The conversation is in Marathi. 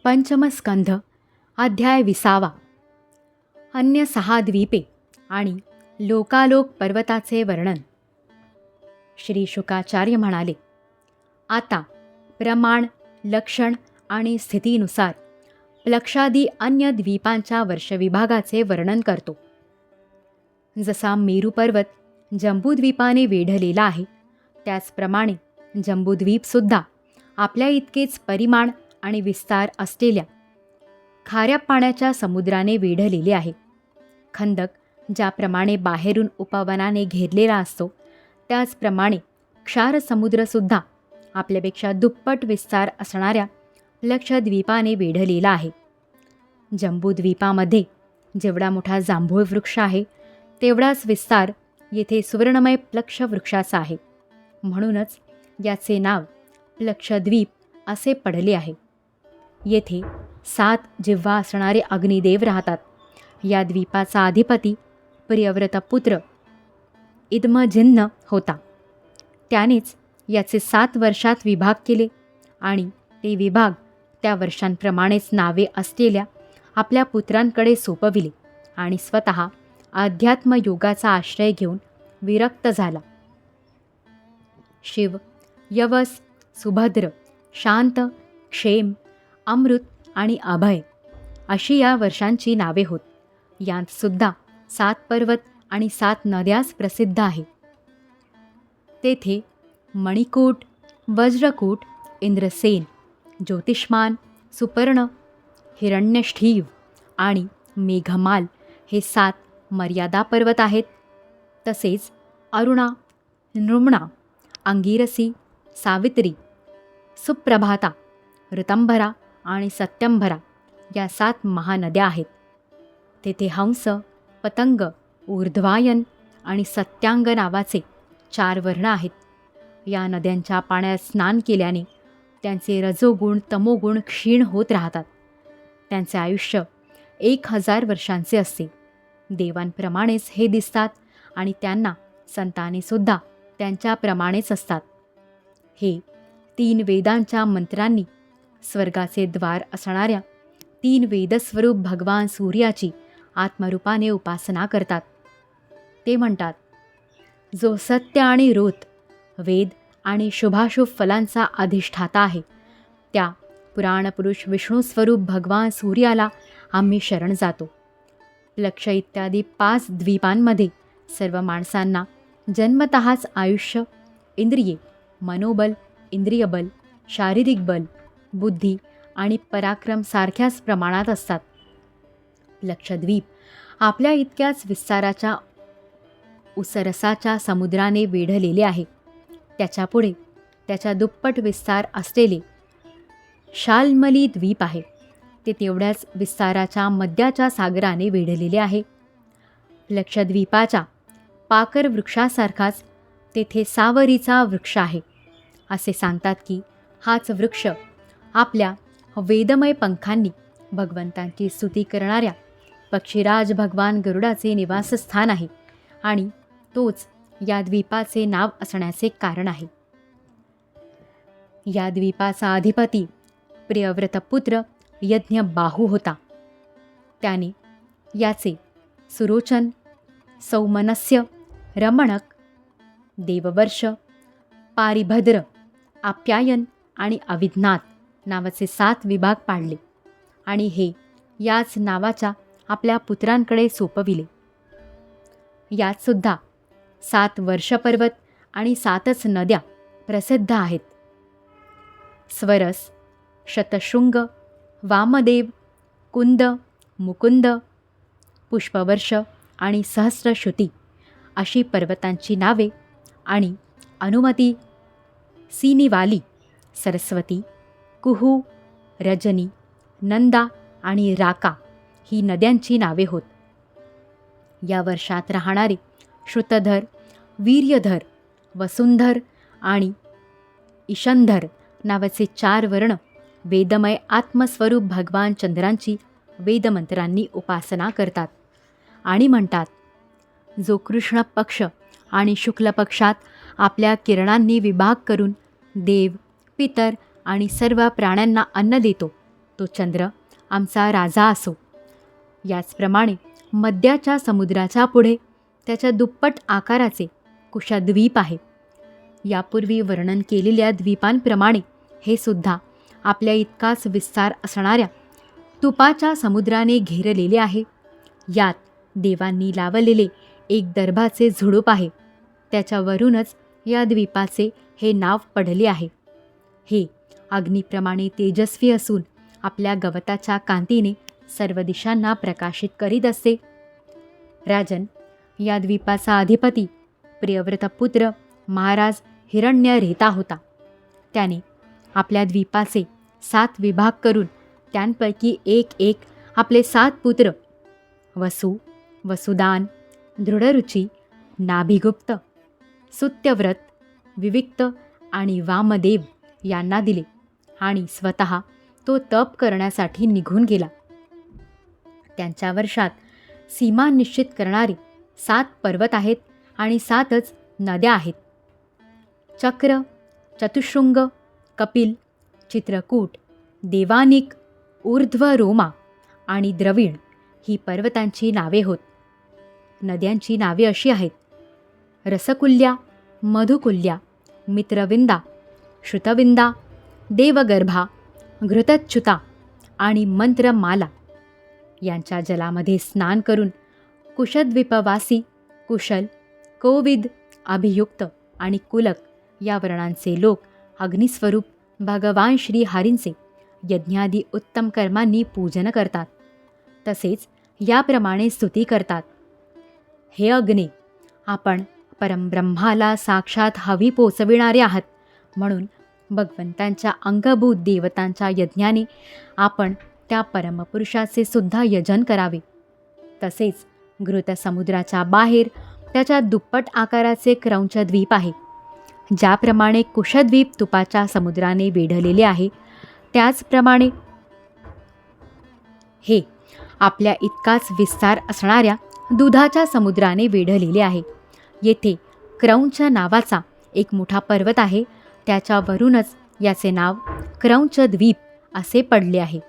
पंचमस्कंध अध्याय 20. अन्य 6 द्वीपे आणि लोकालोक पर्वताचे वर्णन. श्री शुकाचार्य म्हणाले, आता प्रमाण, लक्षण आणि स्थितीनुसार प्लक्षादी अन्य द्वीपांच्या वर्षविभागाचे वर्णन करतो. जसा मेरू पर्वत जंबूद्वीपाने वेढलेला आहे, त्याचप्रमाणे जंबूद्वीपसुद्धा आपल्या इतकेच परिमाण आणि विस्तार असलेल्या खाऱ्या पाण्याच्या समुद्राने वेढलेले आहे. खंदक ज्याप्रमाणे बाहेरून उपवनाने घेरलेला असतो, त्याचप्रमाणे क्षारसमुद्रसुद्धा आपल्यापेक्षा दुप्पट विस्तार असणाऱ्या प्लक्षद्वीपाने वेढलेला आहे. जंबूद्वीपामध्ये जेवढा मोठा जांभूळ वृक्ष आहे, तेवढाच विस्तार येथे सुवर्णमय प्लक्ष वृक्षाचा आहे. म्हणूनच याचे नाव प्लक्षद्वीप असे पडले आहे. येथे 7 जिव्हा असणारे अग्निदेव राहतात. या द्वीपाचा अधिपती प्रियव्रतपुत्र इदमजिन्ह होता. त्यानेच याचे 7 वर्षात विभाग केले आणि ते विभाग त्या वर्षांप्रमाणेच नावे असलेल्या आपल्या पुत्रांकडे सोपविले आणि स्वतः अध्यात्मयोगाचा आश्रय घेऊन विरक्त झाला. शिव, यवस, सुभद्र, शांत, क्षेम, अमृत आणि अभय अशी या वर्षांची नावे होत. यांत सुद्धा 7 पर्वत आणि 7 नद्यास प्रसिद्ध आहे. तेथे मणिकूट, वज्रकूट, इंद्रसेन, ज्योतिष्मान, सुपर्ण, हिरण्यष्ठीव आणि मेघमाल हे 7 मर्यादा पर्वत आहेत. तसेच अरुणा, नृम्णा, अंगिरसी, सावित्री, सुप्रभाता, ऋतंभरा आणि सत्यंभरा या 7 महानद्या आहेत. तेथे हंस, पतंग, ऊर्ध्वायन आणि सत्यांग नावाचे 4 वर्ण आहेत. या नद्यांच्या पाण्यात स्नान केल्याने त्यांचे रजोगुण तमोगुण क्षीण होत राहतात. त्यांचे आयुष्य 1000 वर्षांचे असते. देवांप्रमाणेच हे दिसतात आणि त्यांना संतानेसुद्धा त्यांच्याप्रमाणेच असतात. हे 3 वेदांच्या मंत्रांनी स्वर्गाचे द्वार असणाऱ्या 3 वेदस्वरूप भगवान सूर्याची आत्मरूपाने उपासना करतात. ते म्हणतात, जो सत्य आणि ऋत, वेद आणि शुभाशुभ फलांचा अधिष्ठाता आहे, त्या पुराणपुरुष विष्णुस्वरूप भगवान सूर्याला आम्ही शरण जातो. प्लक्ष इत्यादी 5 द्वीपांमध्ये सर्व माणसांना जन्मतःच आयुष्य, इंद्रिये, मनोबल, इंद्रियबल, शारीरिक बल, बुद्धी आणि पराक्रम सारख्याच प्रमाणात असतात. लक्षद्वीप आपल्या इतक्याच विस्ताराच्या उसरसाच्या समुद्राने वेढलेले आहे. त्याच्यापुढे त्याच्या दुप्पट विस्तार असलेले शाल्मली द्वीप आहे. ते तेवढ्याच विस्ताराच्या मध्याच्या सागराने वेढलेले आहे. लक्षद्वीपाच्या पाकर वृक्षासारखाच तेथे सावरीचा वृक्ष आहे. असे सांगतात की हाच वृक्ष आपल्या वेदमय पंखांनी भगवंतांची स्तुती करणाऱ्या पक्षीराज भगवान गरुडाचे निवासस्थान आहे आणि तोच या द्वीपाचे नाव असण्याचे कारण आहे. या द्वीपाचा अधिपती प्रियव्रतपुत्र यज्ञबाहू होता. त्याने याचे सुरोचन, सौमनस्य, रमणक, देववर्ष, पारिभद्र, आप्यायन आणि अविज्ञात नावाचे 7 विभाग पाडले आणि हे याच नावाच्या आपल्या पुत्रांकडे सोपविले. यात सुद्धा 7 वर्षपर्वत आणि 7च नद्या प्रसिद्ध आहेत. स्वरस, शतशृंग, वामदेव, कुंद, मुकुंद, पुष्पवर्ष आणि सहस्रश्रुती अशी पर्वतांची नावे आणि अनुमती, सिनीवाली, सरस्वती, कुहू, रजनी, नंदा आणि राका ही नद्यांची नावे होत. या वर्षात राहणारे श्रुतधर, वीर्यधर, वसुंधर आणि ईशंधर नावाचे 4 वर्ण वेदमय आत्मस्वरूप भगवान चंद्रांची वेदमंत्रांनी उपासना करतात आणि म्हणतात, जो कृष्ण पक्ष आणि शुक्ल पक्षात आपल्या किरणांनी विभाग करून देव, पितर आणि सर्व प्राण्यांना अन्न देतो, तो चंद्र आमचा राजा असो. याचप्रमाणे मध्याच्या समुद्राच्या पुढे त्याच्या दुप्पट आकाराचे कुशद्वीप आहे. यापूर्वी वर्णन केलेल्या द्वीपांप्रमाणे हे सुद्धा आपल्या इतकाच विस्तार असणाऱ्या तुपाच्या समुद्राने घेरलेले आहे. यात देवांनी लावलेले एक दर्भाचे झुडूप आहे. त्याच्यावरूनच या द्वीपाचे हे नाव पडले आहे. हे अग्निप्रमाणे तेजस्वी असून आपल्या गवताच्या कांतीने सर्व दिशांना प्रकाशित करीत असते. राजन, या द्वीपाचा अधिपती प्रियव्रतपुत्र महाराज हिरण्यरेता होता. त्याने आपल्या द्वीपाचे 7 विभाग करून त्यांपैकी एक आपले 7 पुत्र वसु, वसुदान, दृढरुची, नाभिगुप्त, सुत्यव्रत, विविक्त आणि वामदेव यांना दिले आणि स्वतः तो तप करण्यासाठी निघून गेला. त्यांच्या वर्षात सीमा निश्चित करणारे 7 पर्वत आहेत आणि 7च नद्या आहेत. चक्र, चतुशृंग, कपिल, चित्रकूट, देवानिक, ऊर्ध्वरोमा आणि द्रविण ही पर्वतांची नावे होत. नद्यांची नावे अशी आहेत: रसकुल्या, मधुकुल्या, मित्रविंदा, श्रुतविंदा, देवगर्भा, घृतच्युता आणि मंत्रमाला. यांच्या जलामध्ये स्नान करून कुशद्वीपवासी कुशल, कोविद, अभियुक्त आणि कुलक या वर्णांचे लोक अग्निस्वरूप भगवान श्री हरींचे यज्ञादी उत्तम कर्मांनी पूजन करतात. तसेच याप्रमाणे स्तुती करतात: हे अग्ने, आपण परमब्रह्माला साक्षात हवी पोचविणारे आहात, म्हणून भगवंतांच्या अंगभूत देवतांच्या यज्ञाने आपण त्या परमपुरुषाचे सुद्धा यजन करावे. तसेच घृत समुद्राच्या बाहेर त्याच्या दुप्पट आकाराचे क्रौंचद्वीप आहे. ज्याप्रमाणे कुशद्वीप तुपाच्या समुद्राने वेढलेले आहे, त्याचप्रमाणे हे आपल्या इतकाच विस्तार असणाऱ्या दुधाच्या समुद्राने वेढलेले आहे. येथे क्रौंच नावाचा एक मोठा पर्वत आहे. त्याच्यावरूनच याचे नाव क्रौंचद्वीप असे पडले आहे.